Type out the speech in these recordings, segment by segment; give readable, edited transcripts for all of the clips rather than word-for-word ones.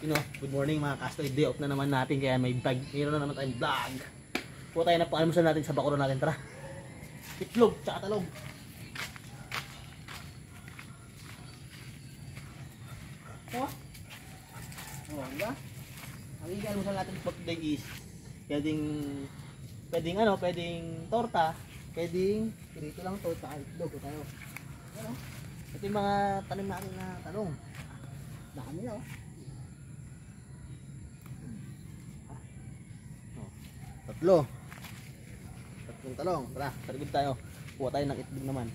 Good morning mga kastoy. Day off na naman natin kaya may vlog. Mayroon na naman tayong vlog. Puta tayo na paalmusan natin sa bakuran natin. Tara. Itlog tsaka talog. Diba? Ang ialmusan natin for today is pwedeng torta, pwedeng pirito lang to, tsaka itlog tayo. Ito yung mga tanim natin na talong. Dami na Tatlong talong. Tara, tarigid tayo. Kuha tayo ng itlog naman.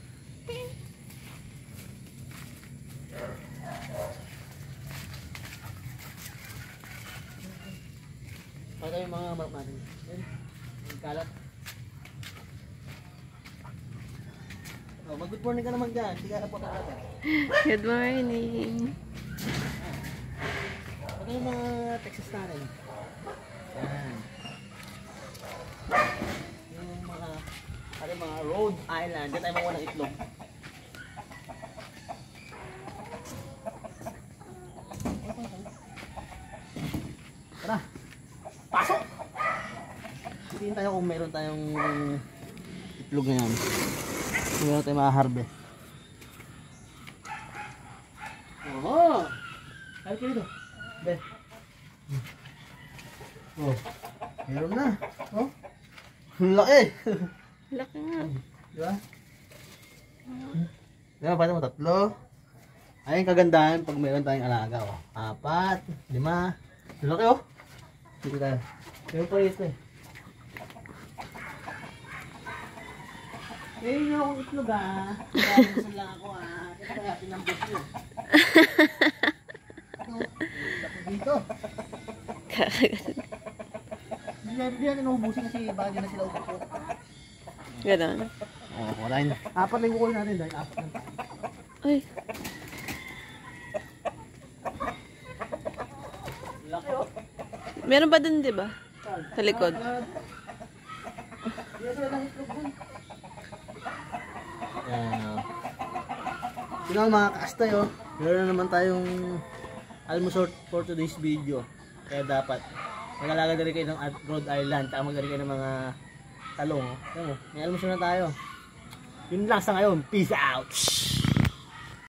Kuha tayo yung mga manok natin. Yung kalat. Mag-good morning ka naman dyan. Hindi ka na po talaga. Good morning. Ito yung mga Texas natin. Yan. Yung mga Rhode Island. Diyan tayo makuha ng itlog. Tara. Pasok! Tingin tayo kung meron tayong itlog na yan. Kung meron tayong makaharvest. Oho! Kaya ko dito. Be. Oh. Meron na. Oh. Laki! Laki nga. Diba? Diba, pati mo tatlo. Ayun kagandahan pag meron tayong alaga. Oh. 4, 5. Laki oh. Sige tayo. Meron pa ito eh. Meron na akong itlog ah. Kaya lang ako ah. Ito kaya pinambos mo. Dito. Hindi natin naubusin kasi bagay na sila upo. Ganon. Oo, wala yun. 4 lang kukunin natin dahil 4 lang. Ay. Laki oh. Meron ba dun, di ba? Sa likod. Tingnan mga kaastay oh. Meron na naman tayong almusal for today's video. Kaya dapat mag-alaga na rin kayo ng Rhode Island. Tama na rin kayo ng mga talong. May almusal na tayo. Yun lang sa ngayon. Peace out!